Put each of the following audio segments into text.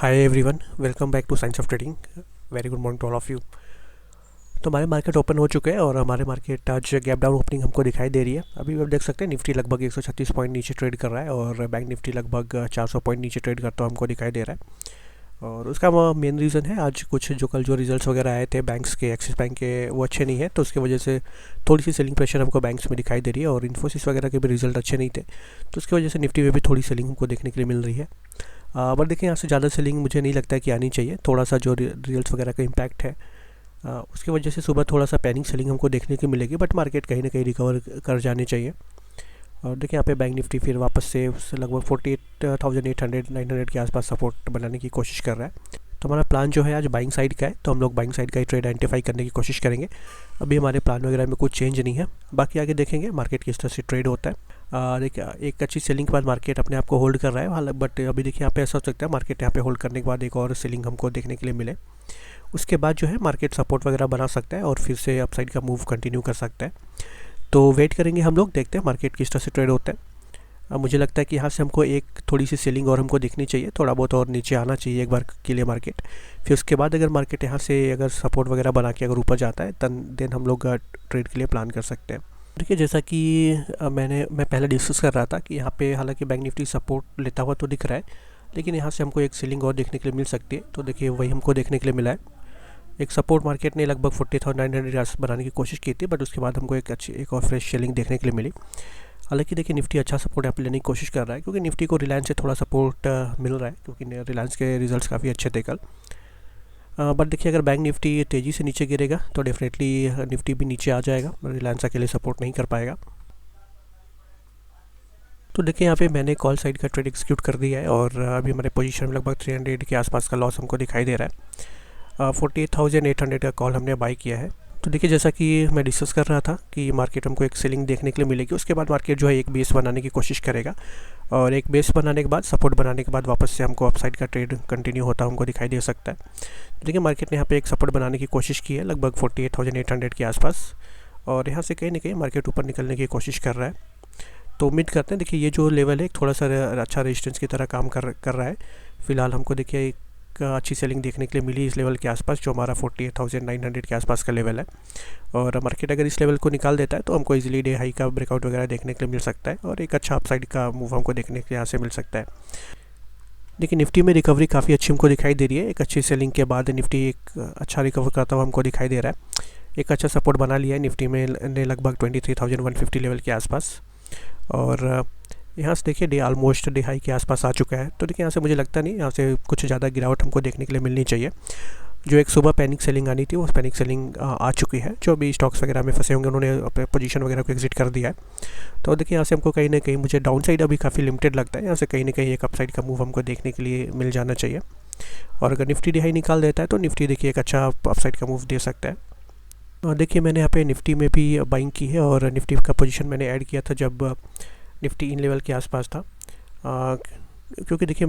Hi everyone, welcome back to science of trading. Very good morning to all of you. तो हमारे market open हो चुके हैं और हमारे मार्केट आज गैप डाउन ओपनिंग हमको दिखाई दे रही है। अभी आप देख सकते हैं निफ्टी लगभग 136 पॉइंट नीचे ट्रेड कर रहा है और बैंक निफ्टी लगभग 400 पॉइंट नीचे ट्रेड करता हुआ हमको दिखाई दे रहा है। और उसका मेन रीज़न है आज कुछ जो कल जो रिजल्ट्स वगैरह आए थे बैंक्स के, एक्सिस बैंक के, वो अच्छे नहीं है, तो उसकी वजह से थोड़ी सी सेलिंग प्रेशर हमको बैंक्स में दिखाई दे रही है। और इन्फोसिस वगैरह के भी रिजल्ट अच्छे नहीं थे, तो उसकी वजह से निफ्टी में भी थोड़ी सेलिंग हमको देखने के लिए मिल रही है। बट देखिए यहाँ से ज़्यादा सेलिंग मुझे नहीं लगता है कि आनी चाहिए। थोड़ा सा जो रिजल्ट्स वगैरह का इम्पैक्ट है उसकी वजह से सुबह थोड़ा सा पैनिक सेलिंग हमको देखने की मिलेगी, बट मार्केट कहीं ना कहीं रिकवर कर जाने चाहिए। और देखिए यहाँ पे बैंक निफ्टी फिर वापस से लगभग 48,800 900 के आसपास सपोर्ट बनाने की कोशिश कर रहा है। तो हमारा प्लान जो है आज बाइंग साइड का है, तो हम लोग बाइंग साइड का ही ट्रेड आइडेंटिफाई करने की कोशिश करेंगे। अभी हमारे प्लान वगैरह में कुछ चेंज नहीं है, बाकी आगे देखेंगे मार्केट किस तरह से ट्रेड होता है। देखिए एक अच्छी सेलिंग के बाद मार्केट अपने आप को होल्ड कर रहा है हाल, बट अभी देखिए यहाँ पे ऐसा हो सकता है मार्केट यहाँ पे होल्ड करने के बाद एक और सेलिंग हमको देखने के लिए मिले। उसके बाद जो है मार्केट सपोर्ट वगैरह बना सकता है और फिर से अपसाइड का मूव कंटिन्यू कर सकता है। तो वेट करेंगे हम लोग, देखते हैं मार्केट किस तरह से ट्रेड होता है। मुझे लगता है कि यहाँ से हमको एक थोड़ी सी सेलिंग और हमको देखनी चाहिए, थोड़ा बहुत और नीचे आना चाहिए एक बार के लिए मार्केट। फिर उसके बाद अगर मार्केट यहाँ से अगर सपोर्ट वगैरह बना के अगर ऊपर जाता है देन हम लोग ट्रेड के लिए प्लान कर सकते हैं। देखिए जैसा कि मैं पहले डिस्कस कर रहा था कि यहाँ पे हालांकि बैंक निफ्टी सपोर्ट लेता हुआ तो दिख रहा है, लेकिन यहाँ से हमको एक सेलिंग और देखने के लिए मिल सकती है। तो देखिए वही हमको देखने के लिए मिला है। एक सपोर्ट मार्केट ने लगभग 40,900 बनाने की कोशिश की थी, बट उसके बाद हमको एक और फ्रेश सेलिंग देखने के लिए मिली। हालांकि देखिए निफ्टी अच्छा सपोर्ट यहाँ पे लेने की कोशिश कर रहा है, क्योंकि निफ्टी को रिलायंस से थोड़ा सपोर्ट मिल रहा है, क्योंकि रिलायंस के रिजल्ट्स काफ़ी अच्छे थे कल। बट देखिए अगर बैंक निफ्टी तेज़ी से नीचे गिरेगा तो डेफिनेटली निफ्टी भी नीचे आ जाएगा, रिलायंस अकेले सपोर्ट नहीं कर पाएगा। तो देखिए यहाँ पे मैंने कॉल साइड का ट्रेड एग्जीक्यूट कर दिया है और अभी हमारे पोजीशन में लगभग 300 के आसपास का लॉस हमको दिखाई दे रहा है। 48,800 का कॉल हमने बाई किया है। तो देखिए जैसा कि मैं डिस्कस कर रहा था कि मार्केट हमको एक सेलिंग देखने के लिए मिलेगी, उसके बाद मार्केट जो है एक बेस बनाने की कोशिश करेगा और एक बेस बनाने के बाद सपोर्ट बनाने के बाद वापस से हमको अपसाइड का ट्रेड कंटिन्यू होता हमको दिखाई दे सकता है। तो देखिए मार्केट ने यहाँ पे एक सपोर्ट बनाने की कोशिश की है लगभग 48,800 के आसपास, और यहाँ से कहीं ना कहीं मार्केट ऊपर निकलने की कोशिश कर रहा है। तो उम्मीद करते हैं देखिए ये जो लेवल है थोड़ा सा अच्छा रेजिस्टेंस की तरह काम कर रहा है। फिलहाल हमको देखिए एक अच्छी सेलिंग देखने के लिए मिली इस लेवल के आसपास, जो हमारा 48,900 के आसपास का लेवल है। और मार्केट अगर इस लेवल को निकाल देता है तो हमको इजीली डे हाई का ब्रेकआउट वगैरह देखने के लिए मिल सकता है और एक अच्छा अपसाइड का मूव हमको देखने के लिए यहाँ से मिल सकता है। देखिए निफ्टी में रिकवरी काफ़ी अच्छी हमको दिखाई दे रही है। एक अच्छी सेलिंग के बाद निफ्टी एक अच्छा रिकवर करता हुआ हमको दिखाई दे रहा है। एक अच्छा सपोर्ट बना लिया है निफ्टी में ने लगभग 23,150 लेवल के आसपास, और यहाँ से देखिए डे ऑलमोस्ट डे हाई के आसपास आ चुका है। तो देखिए यहाँ से मुझे लगता नहीं यहाँ से कुछ ज़्यादा गिरावट हमको देखने के लिए मिलनी चाहिए। जो एक सुबह पैनिक सेलिंग आनी थी वो पैनिक सेलिंग आ चुकी है। जो भी स्टॉक्स वगैरह में फंसे होंगे उन्होंने अपने पोजीशन वगैरह को एग्जिट कर दिया है। तो देखिए यहाँ से हमको कहीं ना कहीं मुझे डाउन साइड अभी काफ़ी लिमिटेड लगता है, यहाँ से कहीं ना कहीं एक अप साइड का मूव हमको देखने के लिए मिल जाना चाहिए। और अगर निफ्टी डे हाई निकाल देता है तो निफ्टी देखिए एक अच्छा अप साइड का मूव दे सकता है। देखिए मैंने यहाँ पे निफ्टी में भी बाइंग की है और निफ्टी का पोजीशन मैंने ऐड किया था जब निफ्टी इन लेवल के आसपास था। क्योंकि देखिए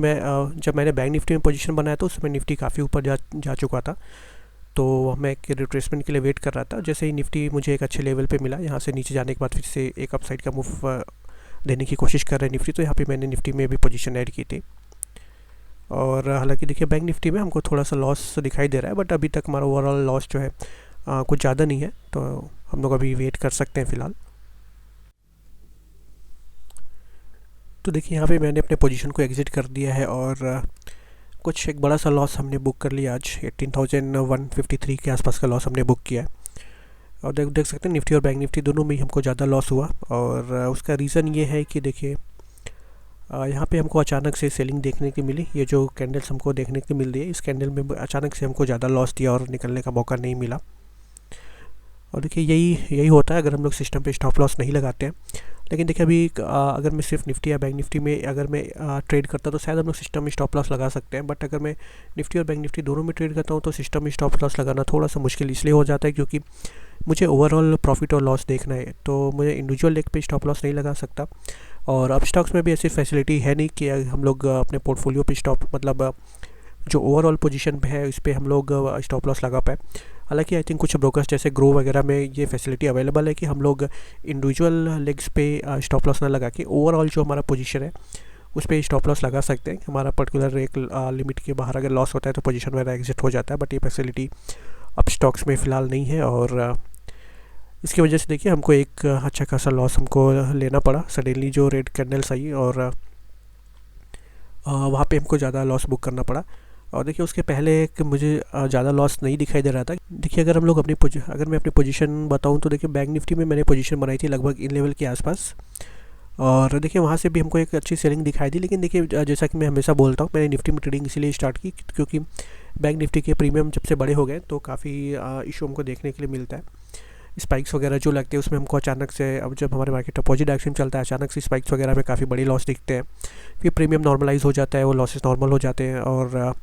जब मैंने बैंक निफ्टी में पोजीशन बनाया था उस समय निफ्टी काफ़ी ऊपर जा चुका था, तो मैं एक रिट्रेसमेंट के लिए वेट कर रहा था। जैसे ही निफ्टी मुझे एक अच्छे लेवल पे मिला, यहाँ से नीचे जाने के बाद फिर से एक अप साइड का मूव देने की कोशिश कर रहे हैं निफ्टी, तो यहाँ पे मैंने निफ्टी में भी पोजीशन ऐड की थी। और हालांकि देखिए बैंक निफ्टी में हमको थोड़ा सा लॉस दिखाई दे रहा है, बट अभी तक हमारा ओवरऑल लॉस जो है कुछ ज़्यादा नहीं है, तो हम लोग अभी वेट कर सकते हैं फ़िलहाल। तो देखिए यहाँ पे मैंने अपने पोजीशन को एग्जिट कर दिया है और कुछ एक बड़ा सा लॉस हमने बुक कर लिया। आज 18,153 के आसपास का लॉस हमने बुक किया है। और देख सकते हैं निफ्टी और बैंक निफ्टी दोनों में ही हमको ज़्यादा लॉस हुआ, और उसका रीज़न ये है कि देखिए यहाँ पे हमको अचानक से सेलिंग देखने की मिली। ये जो कैंडल्स हमको देखने की मिल रही है, इस कैंडल में अचानक से हमको ज़्यादा लॉस दिया और निकलने का मौका नहीं मिला। और देखिए यही होता है अगर हम लोग सिस्टम पे स्टॉप लॉस नहीं लगाते हैं। लेकिन देखिए अभी अगर मैं सिर्फ निफ्टी या बैंक निफ्टी में अगर मैं ट्रेड करता तो शायद हम लोग सिस्टम में स्टॉप लॉस लगा सकते हैं, बट अगर मैं निफ्टी और बैंक निफ्टी दोनों में ट्रेड करता हूँ तो सिस्टम में स्टॉप लॉस लगाना थोड़ा सा मुश्किल इसलिए हो जाता है क्योंकि मुझे ओवरऑल प्रॉफिट और लॉस देखना है, तो मुझे इंडिविजुअल लेग पे स्टॉप लॉस नहीं लगा सकता। और अब स्टॉक्स में भी ऐसी फैसिलिटी है नहीं कि हम लोग अपने पोर्टफोलियो पे स्टॉप मतलब जो ओवरऑल पोजीशन पे है इस पर हम लोग स्टॉप लॉस लगा पाए। हालांकि आई थिंक कुछ ब्रोकर्स जैसे ग्रो वगैरह में ये फैसिलिटी अवेलेबल है कि हम लोग इंडिविजुअल लेग्स पे स्टॉप लॉस ना लगा के ओवरऑल जो हमारा पोजीशन है उस पर स्टॉप लॉस लगा सकते हैं। हमारा पर्टिकुलर एक लिमिट के बाहर अगर लॉस होता है तो पोजीशन वगैरह एग्जिट हो जाता है, बट ये फैसिलिटी अब स्टॉक्स में फ़िलहाल नहीं है। और इसकी वजह से देखिए हमको एक अच्छा खासा लॉस हमको लेना पड़ा। सडनली जो रेड कैंडल्स आई और वहाँ पे हमको ज़्यादा लॉस बुक करना पड़ा। और देखिए उसके पहले कि मुझे ज़्यादा लॉस नहीं दिखाई दे रहा था। देखिए अगर हम लोग अगर मैं अपनी पोजीशन बताऊं तो देखिए बैंक निफ्टी में मैंने पोजीशन बनाई थी लगभग इन लेवल के आसपास, और देखिए वहाँ से भी हमको एक अच्छी सेलिंग दिखाई दी। लेकिन देखिए जैसा कि मैं हमेशा बोलता हूँ, मैंने निफ्टी में ट्रेडिंग इसीलिए स्टार्ट की क्योंकि बैंक निफ्टी के प्रीमियम जब से बड़े हो गए तो काफ़ी इशू हमको देखने के लिए मिलता है। स्पाइक्स वगैरह जो लगते हैं उसमें हमको अचानक से, अब जब हमारे मार्केट अपोजिट डायरेक्शन चलता है, अचानक से स्पाइक्स वगैरह में काफ़ी बड़ी लॉस दिखते हैं। फिर प्रीमियम नॉर्मलाइज हो जाता है, वो लॉसेस नॉर्मल हो जाते हैं। और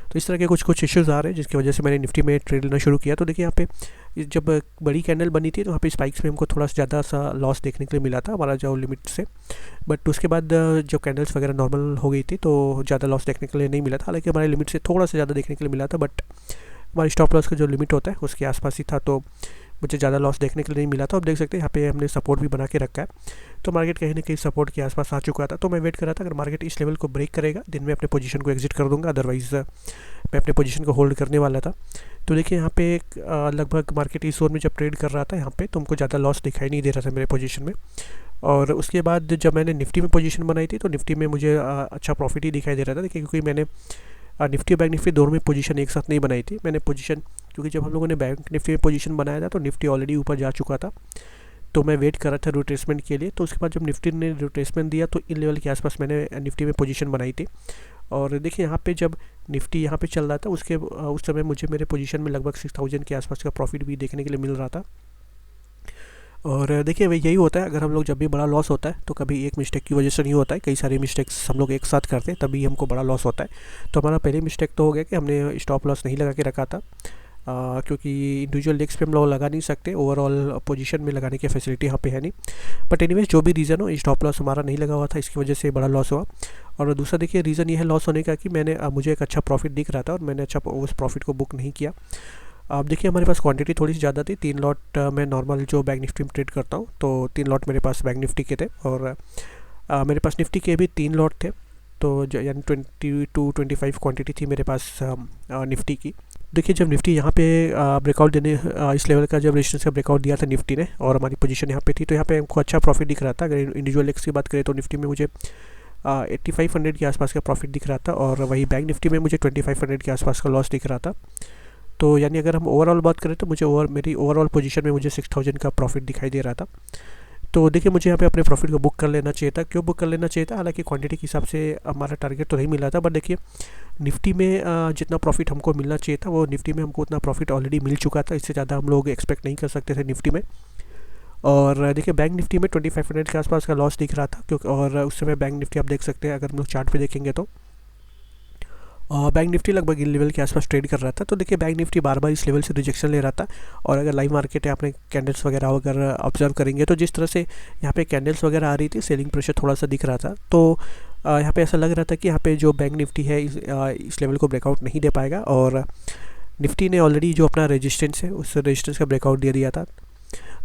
तो इस तरह के कुछ कुछ इश्यूज़ आ रहे हैं जिसकी वजह से मैंने निफ्टी में ट्रेड लेना शुरू किया। तो देखिए यहाँ पे जब बड़ी कैंडल बनी थी तो वहाँ पे स्पाइक्स में हमको थोड़ा सा ज़्यादा सा लॉस देखने के लिए मिला था हमारा जो लिमिट से। बट उसके बाद जब कैंडल्स वगैरह नॉर्मल हो गई थी तो ज़्यादा लॉस देखने के लिए नहीं मिला था। हालांकि हमारे लिमिट से थोड़ा सा ज़्यादा देखने के लिए मिला था, बट हमारी स्टॉप लॉस का जो लिमिट होता है उसके आसपास ही था, तो मुझे ज़्यादा लॉस देखने के लिए नहीं मिला था। अब देख सकते हैं यहाँ पे हमने सपोर्ट भी बना के रखा है, तो मार्केट कहीं ना कहीं सपोर्ट के आसपास आ चुका था। तो मैं वेट कर रहा था अगर मार्केट इस लेवल को ब्रेक करेगा दिन में अपने पोजीशन को एग्जिट कर दूंगा, अदरवाइज़ मैं अपने पोजीशन को होल्ड करने वाला था। तो देखिए यहाँ पे लगभग मार्केट इस जोन में जब ट्रेड कर रहा था यहाँ पे, तो हमको ज़्यादा लॉस दिखाई नहीं दे रहा था मेरे पोजीशन में। और उसके बाद जब मैंने निफ्टी में पोजीशन बनाई थी तो निफ्टी में मुझे अच्छा प्रॉफिट ही दिखाई दे रहा था। देखिए क्योंकि मैंने निफ्टी बैंक निफ्टी दोनों में पोजीशन एक साथ नहीं बनाई थी मैंने पोजीशन, क्योंकि जब हम लोगों ने बैंक निफ्टी में पोजीशन बनाया था तो निफ्टी ऑलरेडी ऊपर जा चुका था, तो मैं वेट कर रहा था रिट्रेसमेंट के लिए। तो उसके बाद जब निफ्टी ने रिट्रेसमेंट दिया तो इन लेवल के आसपास मैंने निफ्टी में पोजीशन बनाई थी। और देखिए यहाँ पे जब निफ्टी यहाँ पे चल रहा था उस समय मुझे मेरे पोजीशन में लगभग 6000 के आसपास का प्रॉफिट भी देखने के लिए मिल रहा था। और देखिए वही यही होता है, अगर हम लोग जब भी बड़ा लॉस होता है तो कभी एक मिस्टेक की वजह से नहीं होता है, कई सारे मिस्टेक्स हम लोग एक साथ करते हैं तभी हमको बड़ा लॉस होता है। तो हमारा पहले मिस्टेक तो हो गया कि हमने स्टॉप लॉस नहीं लगा के रखा था, क्योंकि इंडिविजुअल लेग्स पे हम लोग लगा नहीं सकते, ओवरऑल पोजीशन में लगाने की फैसिलिटी यहाँ पे है नहीं। बट एनीवेज जो भी रीज़न हो, स्टॉप लॉस हमारा नहीं लगा हुआ था, इसकी वजह से बड़ा लॉस हुआ। और दूसरा देखिए रीज़न ये है लॉस होने का कि मुझे एक अच्छा प्रॉफिट दिख रहा था और मैंने उस प्रॉफिट को बुक नहीं किया। अब देखिए हमारे पास क्वांटिटी थोड़ी सी ज़्यादा थी, 3 लॉट मैं नॉर्मल जो बैंक निफ्टी में ट्रेड करता हूँ तो 3 लॉट मेरे पास बैंक निफ्टी के थे, और मेरे पास निफ्टी के भी 3 लॉट थे, तो यानी 20 to 25 क्वांटिटी थी मेरे पास निफ्टी की। देखिए जब निफ्टी यहाँ पे ब्रेकआउट देने इस लेवल का जब रेजिस्टेंस का ब्रेकआउट दिया था निफ्टी ने और हमारी पोजीशन यहाँ पे थी, तो यहाँ पे हमको अच्छा प्रॉफिट दिख रहा था। अगर इंडिविजुअल एक्स की बात करें तो निफ्टी में मुझे 8500 के आसपास का प्रॉफिट दिख रहा था, और वही बैंक निफ्टी में मुझे 2500 के आसपास का लॉस दिख रहा था। तो यानी अगर हम ओवरऑल बात करें तो मेरी ओवरऑल पोजीशन में मुझे 6000 का प्रॉफिट दिखाई दे रहा था। तो देखिए मुझे यहाँ पे अपने प्रॉफिट को बुक कर लेना चाहिए था। क्यों बुक कर लेना चाहिए था? हालांकि क्वांटिटी के हिसाब से हमारा टारगेट तो नहीं मिला था, बट देखिए निफ्टी में जितना प्रॉफिट हमको मिलना चाहिए था वो निफ्टी में हमको उतना प्रॉफिट ऑलरेडी मिल चुका था, इससे ज़्यादा हम लोग एक्सपेक्ट नहीं कर सकते थे निफ्टी में। और देखिए बैंक निफ्टी में 2500 के आसपास का लॉस दिख रहा था, क्योंकि और उस समय बैंक निफ्टी आप देख सकते हैं, अगर हम लोग चार्ट पे देखेंगे तो बैंक निफ्टी लगभग इन लेवल के आसपास ट्रेड कर रहा था। तो देखिए बैंक निफ्टी बार बार इस लेवल से रिजेक्शन ले रहा था, और अगर लाइव मार्केट है आपने कैंडल्स वगैरह अगर ऑब्जर्व करेंगे तो जिस तरह से यहाँ पे कैंडल्स वगैरह आ रही थी, सेलिंग प्रेशर थोड़ा सा दिख रहा था। तो यहाँ पे ऐसा लग रहा था कि यहाँ पे जो बैंक निफ्टी है इस लेवल को ब्रेकआउट नहीं दे पाएगा, और निफ्टी ने ऑलरेडी जो अपना रेजिस्टेंस है उस रेजिस्टेंस का ब्रेकआउट दे दिया था।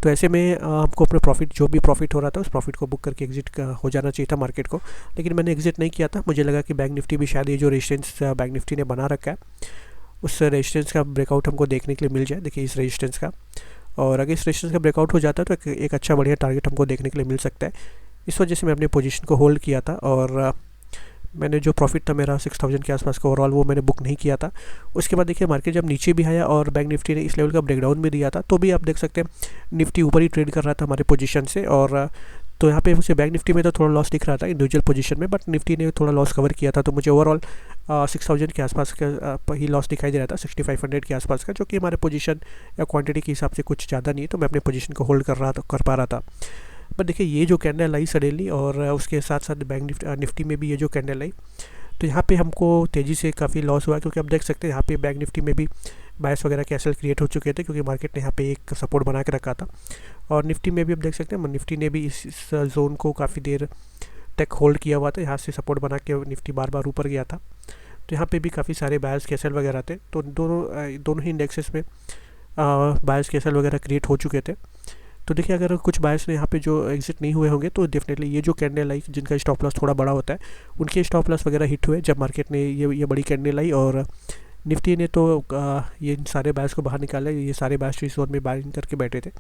तो ऐसे में हमको अपने प्रॉफिट जो भी प्रॉफिट हो रहा था उस प्रॉफिट को बुक करके एग्जिट हो जाना चाहिए था मार्केट को, लेकिन मैंने एग्जिट नहीं किया था। मुझे लगा कि बैंक निफ्टी भी शायद ये जो रेजिस्टेंस बैंक निफ्टी ने बना रखा है उस रेजिस्टेंस का ब्रेकआउट हमको देखने के लिए मिल जाए। देखिए इस रेजिस्टेंस का, और अगर इस रेजिस्टेंस का ब्रेकआउट हो जाता है तो एक अच्छा बढ़िया टारगेट हमको देखने के लिए मिल सकता है। इस वजह से मैं अपने पोजीशन को होल्ड किया था, और मैंने जो प्रॉफिट था मेरा 6000 के आसपास का ओवरऑल वो मैंने बुक नहीं किया था। उसके बाद देखिए मार्केट जब नीचे भी आया और बैंक निफ्टी ने इस लेवल का ब्रेकडाउन भी दिया था, तो भी आप देख सकते हैं निफ्टी ऊपर ही ट्रेड कर रहा था हमारे पोजीशन से। और तो यहाँ पे मुझे बैंक निफ्टी में तो थोड़ा लॉस दिख रहा था इंडिविजुअल पोजीशन में, बट निफ्टी ने थोड़ा लॉस कवर किया था, तो मुझे ओवरऑल 6000 के आसपास का ही लॉस दिखाई दे रहा था, 6500 के आसपास का, जो कि हमारे पोजीशन या क्वांटिटी के हिसाब से कुछ ज़्यादा नहीं है, तो मैं अपने पोजीशन को होल्ड कर पा रहा था। बट देखिए ये जो कैंडल आई सडनली, और उसके साथ साथ बैंक निफ्टी में भी ये जो कैंडल आई, तो यहाँ पे हमको तेज़ी से काफ़ी लॉस हुआ, क्योंकि आप देख सकते हैं यहाँ पे बैंक निफ्टी में भी बायस वगैरह के एसएल क्रिएट हो चुके थे, क्योंकि मार्केट ने यहाँ पे एक सपोर्ट बना के रखा था। और निफ्टी में भी आप देख सकते हैं निफ्टी ने भी इस जोन को काफ़ी देर तक होल्ड किया हुआ था, यहाँ से सपोर्ट बना के निफ्टी बार बार ऊपर गया था। तो यहाँ पे भी काफ़ी सारे बायस के एसएल वगैरह थे, तो दोनों ही इंडेक्सेस में बायस के एसएल वगैरह क्रिएट हो चुके थे। तो देखिए अगर कुछ बायर्स ने यहाँ पे जो एग्जिट नहीं हुए होंगे तो डेफिनेटली ये जो कैंडल आई जिनका स्टॉप लॉस थोड़ा बड़ा होता है उनके स्टॉप लॉस वगैरह हिट हुए जब मार्केट ने ये बड़ी कैंडल आई। और निफ्टी ने तो ये सारे बायर्स को बाहर निकाला, ये सारे बायर्स इस जोन में बाइंग करके बैठे थे,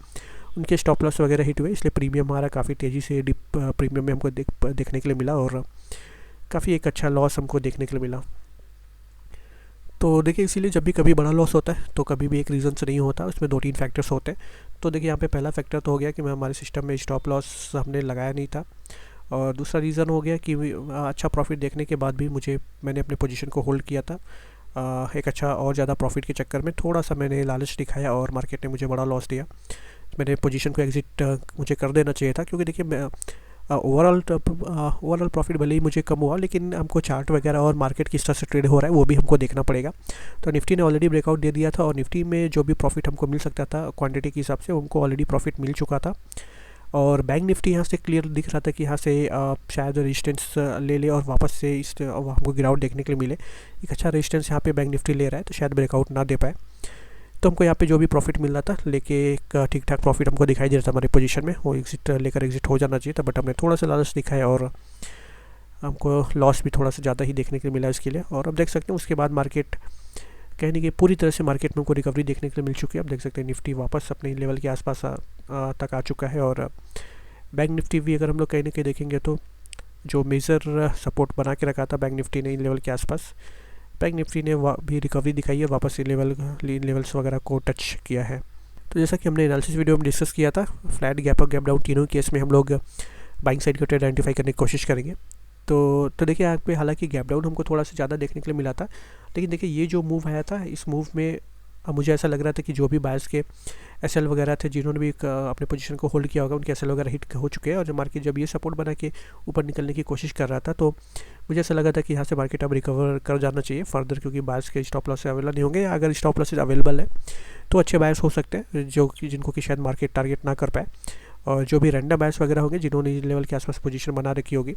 उनके स्टॉप लॉस वगैरह हिट हुए, इसलिए प्रीमियम हमारा काफ़ी तेज़ी से डिप प्रीमियम में हमको देखने के लिए मिला और काफ़ी एक अच्छा लॉस हमको देखने के लिए मिला। तो देखिए इसीलिए जब भी कभी बड़ा लॉस होता है तो कभी भी एक रीज़न से नहीं होता, उसमें 2-3 फैक्टर्स होते हैं। तो देखिए यहाँ पे पहला फैक्टर तो हो गया कि मैं हमारे सिस्टम में स्टॉप लॉस हमने लगाया नहीं था, और दूसरा रीज़न हो गया कि अच्छा प्रॉफिट देखने के बाद भी मैंने अपने पोजीशन को होल्ड किया था। एक अच्छा और ज़्यादा प्रॉफिट के चक्कर में थोड़ा सा मैंने लालच दिखाया और मार्केट ने मुझे बड़ा लॉस दिया। मैंने पोजीशन को एग्ज़िट मुझे कर देना चाहिए था, क्योंकि देखिए मैं ओवरऑल प्रॉफिट भले ही मुझे कम हुआ, लेकिन हमको चार्ट वगैरह और मार्केट किस तरह से ट्रेड हो रहा है वो भी हमको देखना पड़ेगा। तो निफ्टी ने ऑलरेडी ब्रेकआउट दे दिया था और निफ्टी में जो भी प्रॉफिट हमको मिल सकता था क्वांटिटी के हिसाब से उनको ऑलरेडी प्रॉफिट मिल चुका था। और बैंक निफ्टी यहाँ से क्लियर दिख रहा था कि यहाँ से शायद रेजिस्टेंस ले ले और वापस से इस हमको गिरावट देखने के लिए मिले। एक अच्छा रेजिस्टेंस यहाँ पे बैंक निफ्टी ले रहा है, तो शायद ब्रेकआउट ना दे पाए। तो हमको यहाँ पे जो भी प्रॉफिट मिल रहा था लेके एक ठीक ठाक प्रॉफिट हमको दिखाई दे रहा था हमारे पोजीशन में, वो एग्जिट हो जाना चाहिए था, बट हमने थोड़ा सा लालच दिखाया और हमको लॉस भी थोड़ा सा ज़्यादा ही देखने के लिए मिला इसके लिए। और अब देख सकते हैं उसके बाद मार्केट कहने की पूरी तरह से मार्केट में हमको रिकवरी देखने के लिए मिल चुकी है। अब देख सकते हैं निफ्टी वापस अपने लेवल के आसपास तक आ चुका है, और बैंक निफ्टी भी अगर हम लोग कहीं ना कहीं देखेंगे तो जो मेजर सपोर्ट बना के रखा था बैंक निफ्टी ने इन लेवल के आसपास, बैंक निफ्टी ने भी रिकवरी दिखाई है, वापस ये लेवल्स वगैरह को टच किया है। तो जैसा कि हमने एनालिसिस वीडियो में डिस्कस किया था, flat gap up gap down तीनों केस में हम लोग बाइंग साइड को आइडेंटिफाई करने की कोशिश करेंगे। तो देखिए यहाँ पे हालांकि गैप डाउन हमको थोड़ा सा ज़्यादा देखने के लिए मिला था, लेकिन देखिए ये जो मूव आया था इस मूव में मुझे ऐसा लग रहा था कि जो भी बायर्स के एसएल वगैरह थे जिन्होंने भी अपने पोजीशन को होल्ड किया होगा उनके एसएल वगैरह हिट हो चुके हैं, और जब मार्केट जब ये सपोर्ट बना के ऊपर निकलने की कोशिश कर रहा था तो मुझे ऐसा लगा था कि यहाँ से मार्केट अब रिकवर कर जाना चाहिए फर्दर, क्योंकि बायर्स के स्टॉप लॉस अवेलेबल नहीं होंगे, या अगर स्टॉप लॉसेज अवेलेबल है तो अच्छे बायर्स हो सकते हैं जिनको कि शायद मार्केट टारगेट ना कर पाए। और जो भी रैंडम बायर्स वगैरह होंगे जिन्होंने लेवल के आसपास पोजीशन बना रखी होगी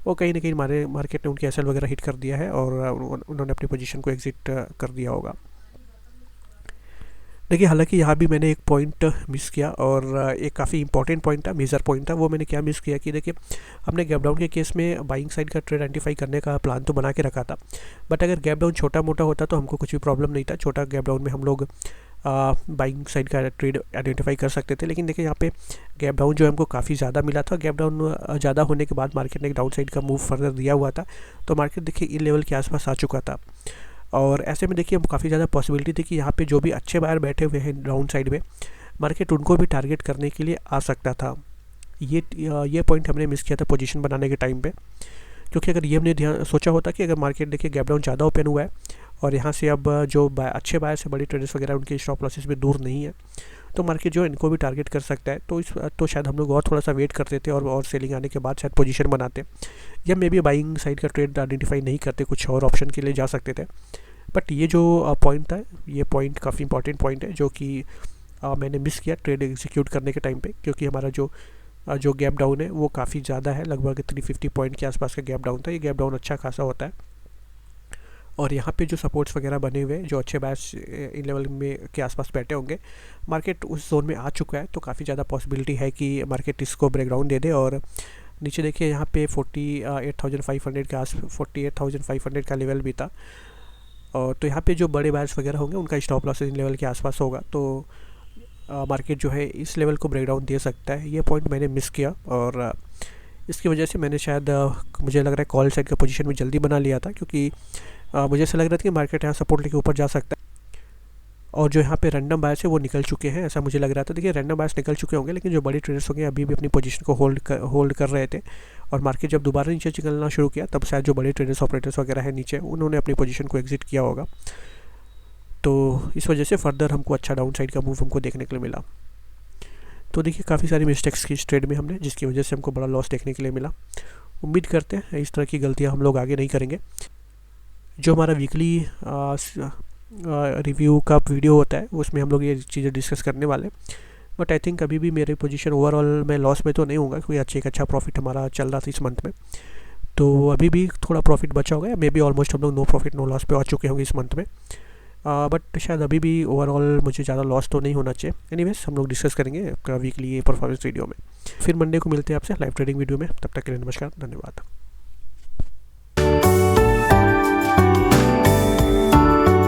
वो कहीं ना कहीं मार्केट ने उनके एसएल वगैरह हिट कर दिया है और उन्होंने अपनी पोजीशन को एग्जिट कर दिया होगा। देखिए हालांकि यहाँ भी मैंने एक पॉइंट मिस किया, और एक काफ़ी इंपॉर्टेंट पॉइंट था, मेजर पॉइंट था। वो मैंने क्या मिस किया कि देखिए हमने गैप डाउन के केस में बाइंग साइड का ट्रेड आइडेंटिफाई करने का प्लान तो बना के रखा था, बट अगर गैप डाउन छोटा मोटा होता तो हमको कुछ भी प्रॉब्लम नहीं था। छोटा गैप डाउन में हम लोग बाइंग साइड का ट्रेड आइडेंटिफाई कर सकते थे, लेकिन देखिए यहाँ पे गैप डाउन जो है हमको काफ़ी ज़्यादा मिला था। गैप डाउन ज़्यादा होने के बाद मार्केट ने एक डाउन साइड का मूव फर्दर दिया हुआ था, तो मार्केट देखिए इन लेवल के आसपास आ चुका था, और ऐसे में देखिए काफ़ी ज़्यादा पॉसिबिलिटी थी कि यहाँ पे जो भी अच्छे बायर बैठे हुए हैं डाउन साइड में मार्केट उनको भी टारगेट करने के लिए आ सकता था। ये पॉइंट हमने मिस किया था पोजीशन बनाने के टाइम पे, क्योंकि अगर ये हमने सोचा होता कि अगर मार्केट देखिए गैप डाउन ज़्यादा ओपन हुआ है और यहाँ से अब जो अच्छे बायर्स है बड़े ट्रेडर्स वगैरह उनके स्टॉप लॉसेस भी दूर नहीं है, तो मार्केट जो इनको भी टारगेट कर सकता है। तो शायद हम लोग और थोड़ा सा वेट करते थे और सेलिंग आने के बाद शायद पोजीशन बनाते, या मे बी बाइंग साइड का ट्रेड आइडेंटिफाई नहीं करते, कुछ और ऑप्शन के लिए जा सकते थे। बट ये जो पॉइंट था, ये पॉइंट काफ़ी इंपॉर्टेंट पॉइंट है जो कि मैंने मिस किया ट्रेड एग्जीक्यूट करने के टाइम पे, क्योंकि हमारा जो गैप डाउन है वो काफ़ी ज़्यादा है, लगभग 350 पॉइंट के आसपास का गैप डाउन था। ये गैप डाउन अच्छा खासा होता है, और यहाँ पे जो सपोर्ट्स वगैरह बने हुए हैं, जो अच्छे बायर्स इन लेवल में के आसपास बैठे होंगे, मार्केट उस जोन में आ चुका है, तो काफ़ी ज़्यादा पॉसिबिलिटी है कि मार्केट इसको ब्रेकडाउन दे दे। और नीचे देखिए यहाँ पे 48,500 के 48,500 का लेवल भी था, और तो यहाँ पे जो बड़े बायर्स वगैरह होंगे उनका स्टॉप लॉस इन लेवल के आसपास होगा, तो मार्केट जो है इस लेवल को ब्रेकडाउन दे सकता है। ये पॉइंट मैंने मिस किया, और इसकी वजह से मैंने शायद मुझे लग रहा है कॉल साइड का पोजीशन भी जल्दी बना लिया था, क्योंकि मुझे ऐसा लग रहा था कि मार्केट यहाँ सपोर्ट लेके ऊपर जा सकता है, और जो यहाँ पे रैंडम बायर्स है वो निकल चुके हैं, ऐसा मुझे लग रहा था। देखिए रैंडम बायर्स निकल चुके होंगे, लेकिन जो बड़े ट्रेडर्स होंगे अभी भी अपनी पोजीशन को होल्ड कर रहे थे, और मार्केट जब दोबारा नीचे निकलना शुरू किया तब शायद जो बड़े ट्रेडर्स ऑपरेटर्स वगैरह है नीचे उन्होंने अपनी पोजीशन को एग्जिट किया होगा, तो इस वजह से फर्दर हमको अच्छा डाउन साइड का मूव हमको देखने के लिए मिला। तो देखिए काफ़ी सारी मिस्टेक्स की इस ट्रेड में हमने, जिसकी वजह से हमको बड़ा लॉस देखने के लिए मिला। उम्मीद करते हैं इस तरह की गलतियाँ हम लोग आगे नहीं करेंगे। जो हमारा वीकली रिव्यू का वीडियो होता है उसमें हम लोग ये चीज़ें डिस्कस करने वाले, बट आई थिंक अभी भी मेरी पोजीशन ओवरऑल में लॉस में तो नहीं होगा, क्योंकि अच्छा प्रॉफिट हमारा चल रहा था इस मंथ में, तो अभी भी थोड़ा प्रॉफिट बचा होगा, या मे बी ऑलमोस्ट हम लोग नो प्रॉफिट नो लॉस पे आ चुके होंगे इस मंथ में। बट शायद अभी भी ओवरऑल मुझे ज़्यादा लॉस तो नहीं होना चाहिए। एनीवेज हम लोग डिस्कस करेंगे आपका वीकली परफॉर्मेंस वीडियो में। फिर मंडे को मिलते हैं आपसे लाइव ट्रेडिंग वीडियो में। तब तक के लिए नमस्कार, धन्यवाद।